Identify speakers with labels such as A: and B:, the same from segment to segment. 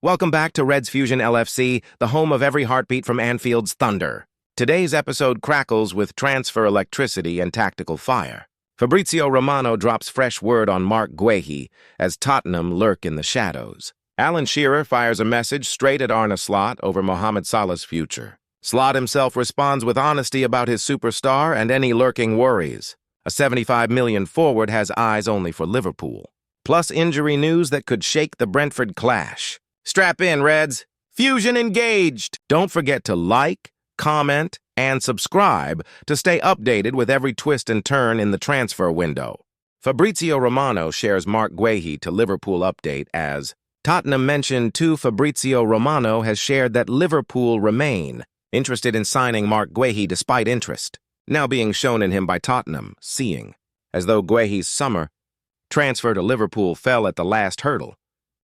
A: Welcome back to Reds Fusion LFC, the home of every heartbeat from Anfield's thunder. Today's episode crackles with transfer electricity and tactical fire. Fabrizio Romano drops fresh word on Marc Guehi as Tottenham lurk in the shadows. Alan Shearer fires a message straight at Arne Slot over Mohamed Salah's future. Slot himself responds with honesty about his superstar and any lurking worries. A $75 million forward has eyes only for Liverpool. Plus injury news that could shake the Brentford clash. Strap in, Reds. Fusion engaged! Don't forget to like, comment, and subscribe to stay updated with every twist and turn in the transfer window. Fabrizio Romano shares Marc Guehi to Liverpool update as Tottenham mentioned to Fabrizio Romano has shared that Liverpool remain interested in signing Marc Guehi despite interest, now being shown in him by Tottenham, seeing, as though Guehi's summer transfer to Liverpool fell at the last hurdle.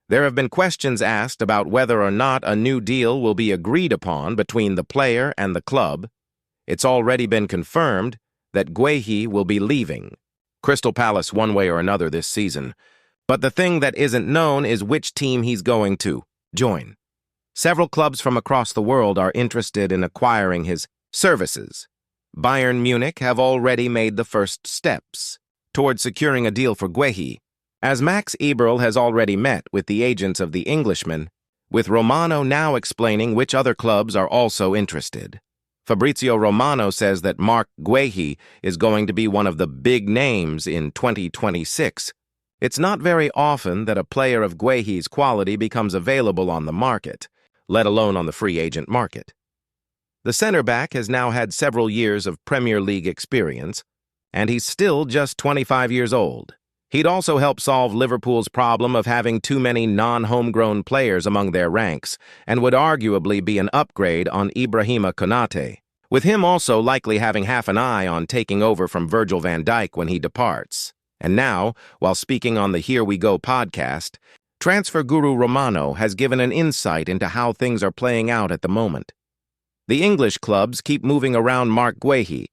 A: There have been questions asked about whether or not a new deal will be agreed upon between the player and the club. It's already been confirmed that Guehi will be leaving Crystal Palace one way or another this season. But the thing that isn't known is which team he's going to join. Several clubs from across the world are interested in acquiring his services. Bayern Munich have already made the first steps toward securing a deal for Guehi, as Max Eberl has already met with the agents of the Englishman, with Romano now explaining which other clubs are also interested. Fabrizio Romano says that Marc Guehi is going to be one of the big names in 2026. It's not very often that a player of Guehi's quality becomes available on the market, let alone on the free agent market. The center-back has now had several years of Premier League experience, and he's still just 25 years old. He'd also help solve Liverpool's problem of having too many non-homegrown players among their ranks, and would arguably be an upgrade on Ibrahima Konate, with him also likely having half an eye on taking over from Virgil van Dijk when he departs. And now, while speaking on the Here We Go podcast, transfer guru Romano has given an insight into how things are playing out at the moment. The English clubs keep moving around Marc Guehi,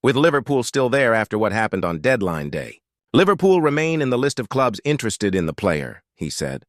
A: with Liverpool still there after what happened on deadline day. Liverpool remain in the list of clubs interested in the player, he said.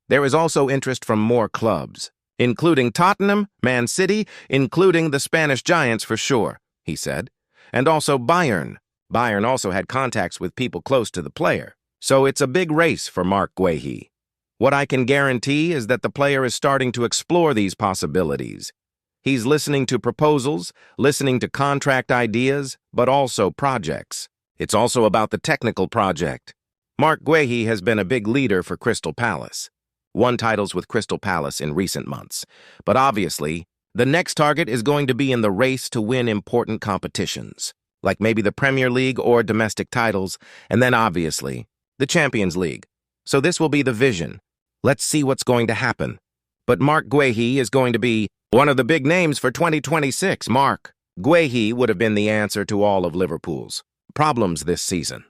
A: There is also interest from more clubs, including Tottenham, Man City, including the Spanish Giants for sure, he said, and also Bayern. Bayern also had contacts with people close to the player, so it's a big race for Marc Guehi. What I can guarantee is that the player is starting to explore these possibilities. He's listening to proposals, listening to contract ideas, but also projects. It's also about the technical project. Marc Guehi has been a big leader for Crystal Palace. Won titles with Crystal Palace in recent months. But obviously, the next target is going to be in the race to win important competitions, like maybe the Premier League or domestic titles, and then obviously, the Champions League. So this will be the vision. Let's see what's going to happen. But Marc Guehi is going to be one of the big names for 2026. Marc Guehi would have been the answer to all of Liverpool's problems this season.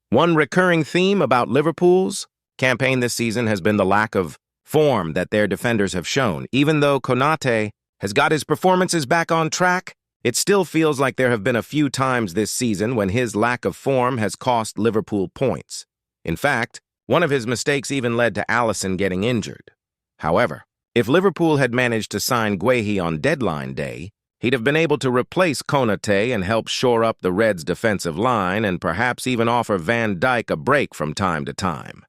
A: One recurring theme about Liverpool's campaign this season has been the lack of form that their defenders have shown. Even though Konate has got his performances back on track, it still feels like there have been a few times this season when his lack of form has cost Liverpool points. In fact, one of his mistakes even led to Alisson getting injured. However, if Liverpool had managed to sign Guehi on deadline day, he'd have been able to replace Konate and help shore up the Reds' defensive line and perhaps even offer Van Dijk a break from time to time.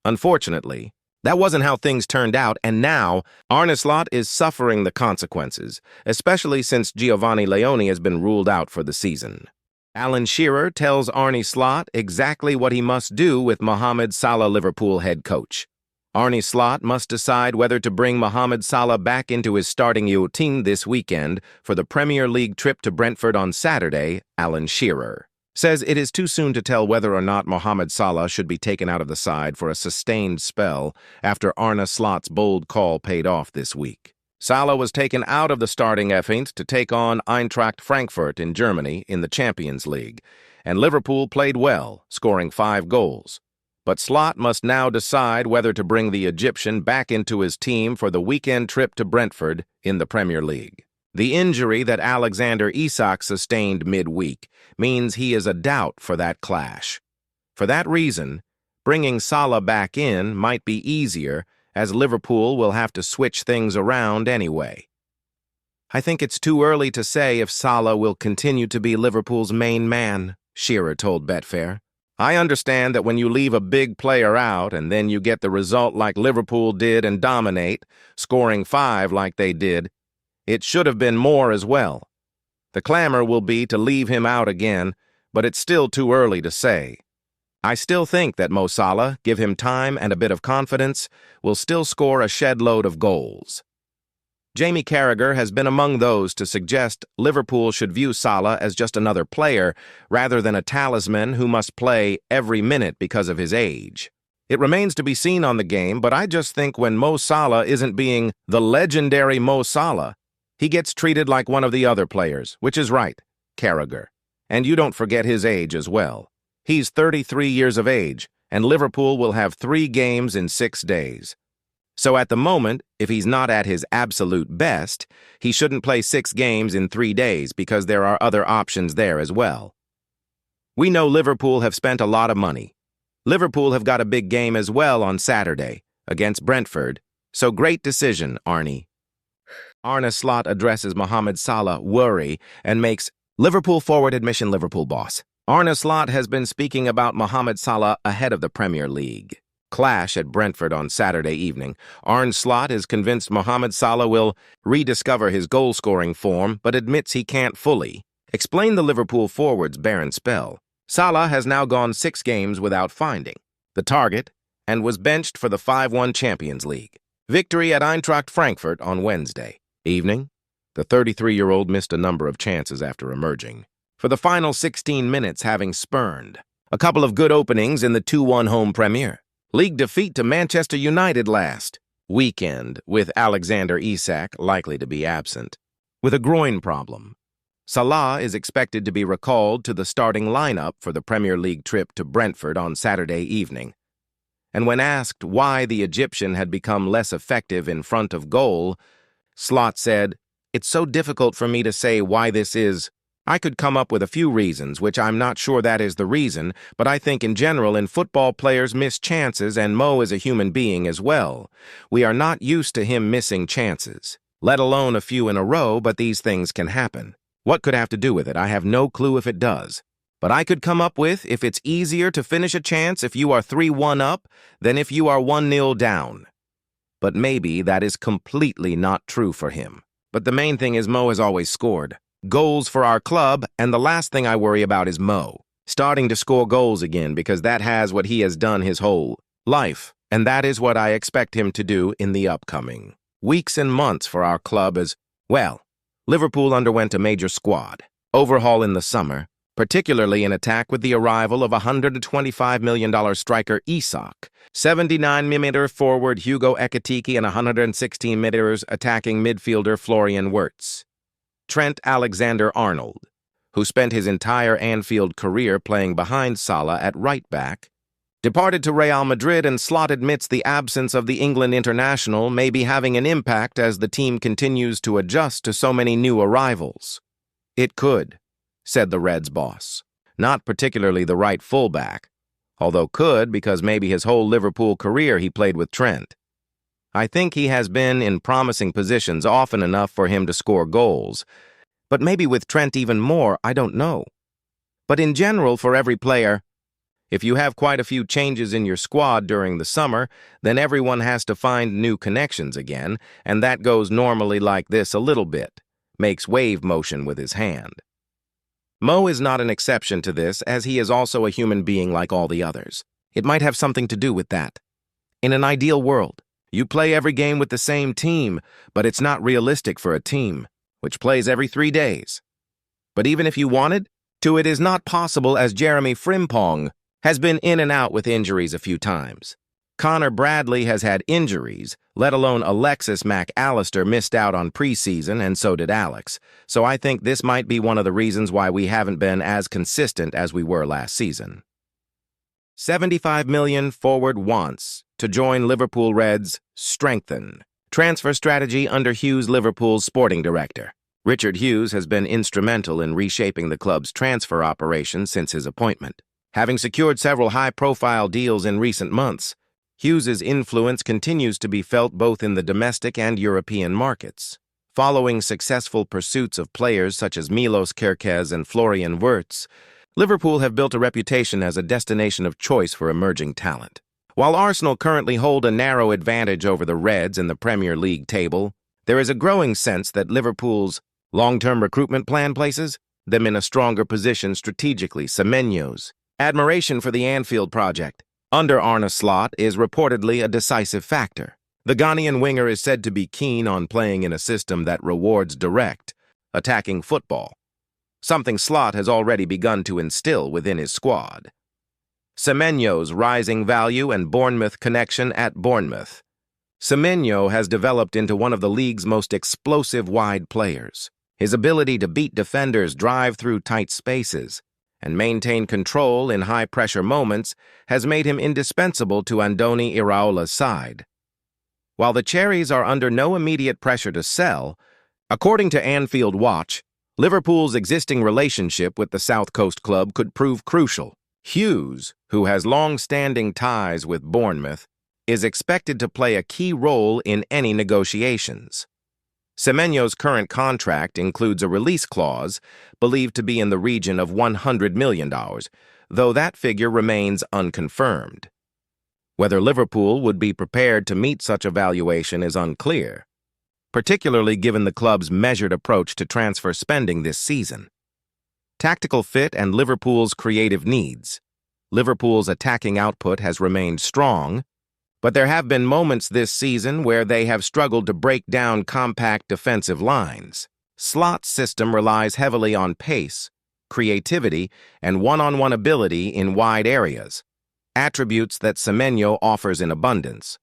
A: Unfortunately, that wasn't how things turned out, and now Arne Slot is suffering the consequences, especially since Giovanni Leone has been ruled out for the season. Alan Shearer tells Arne Slot exactly what he must do with Mohamed Salah, Liverpool head coach. Arne Slot must decide whether to bring Mohamed Salah back into his starting routine this weekend for the Premier League trip to Brentford on Saturday. Alan Shearer says it is too soon to tell whether or not Mohamed Salah should be taken out of the side for a sustained spell after Arne Slot's bold call paid off this week. Salah was taken out of the starting 11 to take on Eintracht Frankfurt in Germany in the Champions League, and Liverpool played well, scoring 5 goals. But Slot must now decide whether to bring the Egyptian back into his team for the weekend trip to Brentford in the Premier League. The injury that Alexander Isak sustained midweek means he is a doubt for that clash. For that reason, bringing Salah back in might be easier as Liverpool will have to switch things around anyway. I think it's too early to say if Salah will continue to be Liverpool's main man, Shearer told Betfair. I understand that when you leave a big player out and then you get the result like Liverpool did and dominate, scoring 5 like they did, it should have been more as well. The clamor will be to leave him out again, but it's still too early to say. I still think that Mo Salah, give him time and a bit of confidence, will still score a shed load of goals. Jamie Carragher has been among those to suggest Liverpool should view Salah as just another player rather than a talisman who must play every minute because of his age. It remains to be seen on the game, but I just think when Mo Salah isn't being the legendary Mo Salah, he gets treated like one of the other players, which is right, Carragher. And you don't forget his age as well. He's 33 years of age, and Liverpool will have 3 games in 6 days. So at the moment, if he's not at his absolute best, he shouldn't play 6 games in 3 days because there are other options there as well. We know Liverpool have spent a lot of money. Liverpool have got a big game as well on Saturday against Brentford, so great decision, Arne. Arne Slot addresses Mohamed Salah worry and makes Liverpool forward admission Liverpool boss. Arne Slot has been speaking about Mohamed Salah ahead of the Premier League clash at Brentford on Saturday evening. Arne Slot is convinced Mohamed Salah will rediscover his goal-scoring form, but admits he can't fully explain the Liverpool forward's barren spell. Salah has now gone 6 games without finding the target and was benched for the 5-1 Champions League victory at Eintracht Frankfurt on Wednesday evening. The 33-year-old missed a number of chances after emerging, for the final 16 minutes having spurned a couple of good openings in the 2-1 home Premier League defeat to Manchester United last weekend, with Alexander Isak likely to be absent with a groin problem. Salah is expected to be recalled to the starting lineup for the Premier League trip to Brentford on Saturday evening. And when asked why the Egyptian had become less effective in front of goal, Slot said, "It's so difficult for me to say why this is. I could come up with a few reasons, which I'm not sure that is the reason, but I think in general in football players miss chances, and Mo is a human being as well. We are not used to him missing chances, let alone a few in a row, but these things can happen. What could have to do with it? I have no clue if it does. But I could come up with if it's easier to finish a chance if you are 3-1 up than if you are 1-0 down. But maybe that is completely not true for him. But the main thing is Mo has always scored goals for our club, and the last thing I worry about is Mo starting to score goals again, because that has what he has done his whole life, and that is what I expect him to do in the upcoming weeks and months for our club as well. Liverpool underwent a major squad overhaul in the summer, particularly in attack with the arrival of $125 million striker Isak, 79mm forward Hugo Ekitike, and 116mm attacking midfielder Florian Wirtz. Trent Alexander-Arnold, who spent his entire Anfield career playing behind Salah at right back, departed to Real Madrid, and Slot admits the absence of the England international may be having an impact as the team continues to adjust to so many new arrivals. It could, said the Reds boss. Not particularly the right fullback, although could because maybe his whole Liverpool career he played with Trent. I think he has been in promising positions often enough for him to score goals, but maybe with Trent even more, I don't know. But in general, for every player, if you have quite a few changes in your squad during the summer, then everyone has to find new connections again, and that goes normally like this a little bit, makes wave motion with his hand. Mo is not an exception to this, as he is also a human being like all the others. It might have something to do with that. In an ideal world, you play every game with the same team, but it's not realistic for a team, which plays every 3 days. But even if you wanted to, it is not possible, as Jeremy Frimpong has been in and out with injuries a few times. Connor Bradley has had injuries, let alone Alexis McAllister missed out on preseason, and so did Alex. So I think this might be one of the reasons why we haven't been as consistent as we were last season. $75 million forward wants to join Liverpool Reds, strengthen. Transfer strategy under Hughes, Liverpool's sporting director. Richard Hughes has been instrumental in reshaping the club's transfer operation since his appointment. Having secured several high-profile deals in recent months, Hughes's influence continues to be felt both in the domestic and European markets. Following successful pursuits of players such as Milos Kerkez and Florian Wirtz, Liverpool have built a reputation as a destination of choice for emerging talent. While Arsenal currently hold a narrow advantage over the Reds in the Premier League table, there is a growing sense that Liverpool's long-term recruitment plan places them in a stronger position strategically. Semeno's admiration for the Anfield project under Arne Slot is reportedly a decisive factor. The Ghanaian winger is said to be keen on playing in a system that rewards direct, attacking football, something Slot has already begun to instill within his squad. Semeno's rising value and Bournemouth connection at Bournemouth. Semeno has developed into one of the league's most explosive wide players. His ability to beat defenders, drive through tight spaces, and maintain control in high-pressure moments has made him indispensable to Andoni Iraola's side. While the Cherries are under no immediate pressure to sell, according to Anfield Watch, Liverpool's existing relationship with the South Coast club could prove crucial. Hughes, who has long-standing ties with Bournemouth, is expected to play a key role in any negotiations. Semeno's current contract includes a release clause believed to be in the region of $100 million, though that figure remains unconfirmed. Whether Liverpool would be prepared to meet such a valuation is unclear, particularly given the club's measured approach to transfer spending this season. Tactical fit and Liverpool's creative needs. Liverpool's attacking output has remained strong, but there have been moments this season where they have struggled to break down compact defensive lines. Slot's system relies heavily on pace, creativity, and one-on-one ability in wide areas, attributes that Semeno offers in abundance.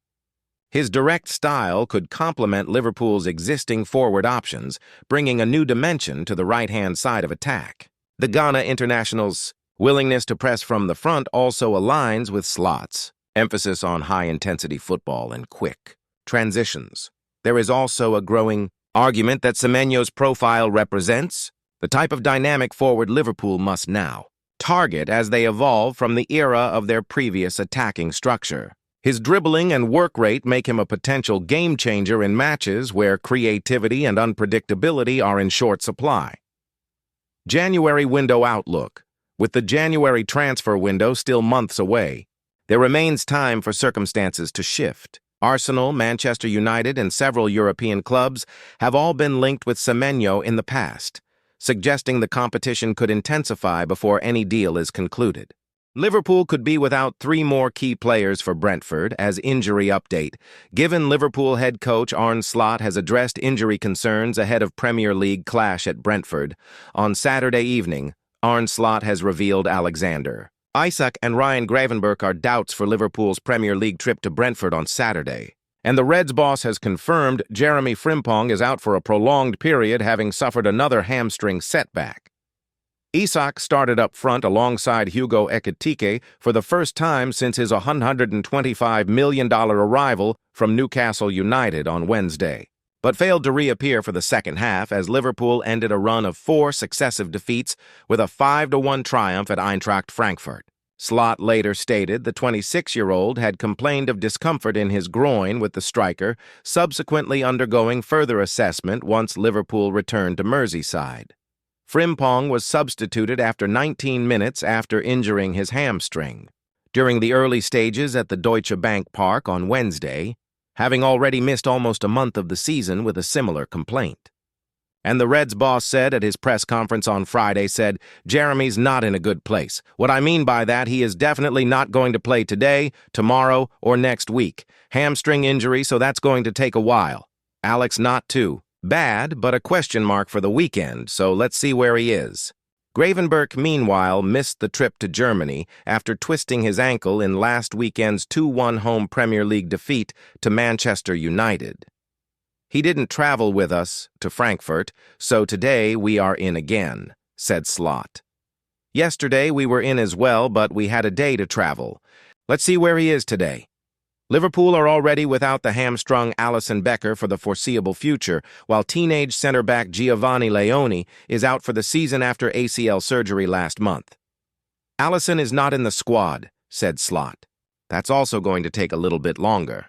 A: His direct style could complement Liverpool's existing forward options, bringing a new dimension to the right-hand side of attack. The Ghana international's willingness to press from the front also aligns with Slot's emphasis on high-intensity football and quick transitions. There is also a growing argument that Semeno's profile represents the type of dynamic forward Liverpool must now target as they evolve from the era of their previous attacking structure. His dribbling and work rate make him a potential game-changer in matches where creativity and unpredictability are in short supply. January window outlook. With the January transfer window still months away, there remains time for circumstances to shift. Arsenal, Manchester United, and several European clubs have all been linked with Semeno in the past, suggesting the competition could intensify before any deal is concluded. Liverpool could be without 3 more key players for Brentford as injury update, given Liverpool head coach Arne Slot has addressed injury concerns ahead of Premier League clash at Brentford. On Saturday evening, Arne Slot has revealed Alexander Isak and Ryan Gravenberch are doubts for Liverpool's Premier League trip to Brentford on Saturday. And the Reds boss has confirmed Jeremy Frimpong is out for a prolonged period, having suffered another hamstring setback. Isak started up front alongside Hugo Ekitike for the first time since his $125 million arrival from Newcastle United on Wednesday, but failed to reappear for the second half as Liverpool ended a run of 4 successive defeats with a 5-1 triumph at Eintracht Frankfurt. Slot later stated the 26-year-old had complained of discomfort in his groin with the striker, subsequently undergoing further assessment once Liverpool returned to Merseyside. Frimpong was substituted after 19 minutes after injuring his hamstring during the early stages at the Deutsche Bank Park on Wednesday, having already missed almost a month of the season with a similar complaint. And the Reds boss said at his press conference on Friday, Jeremy's not in a good place. What I mean by that, he is definitely not going to play today, tomorrow, or next week. Hamstring injury, so that's going to take a while. Alex not too bad, but a question mark for the weekend, so let's see where he is. Gravenberch, meanwhile, missed the trip to Germany after twisting his ankle in last weekend's 2-1 home Premier League defeat to Manchester United. He didn't travel with us to Frankfurt, so today we are in again, said Slot. Yesterday we were in as well, but we had a day to travel. Let's see where he is today. Liverpool are already without the hamstrung Alisson Becker for the foreseeable future, while teenage center-back Giovanni Leone is out for the season after ACL surgery last month. Alisson is not in the squad, said Slot. That's also going to take a little bit longer.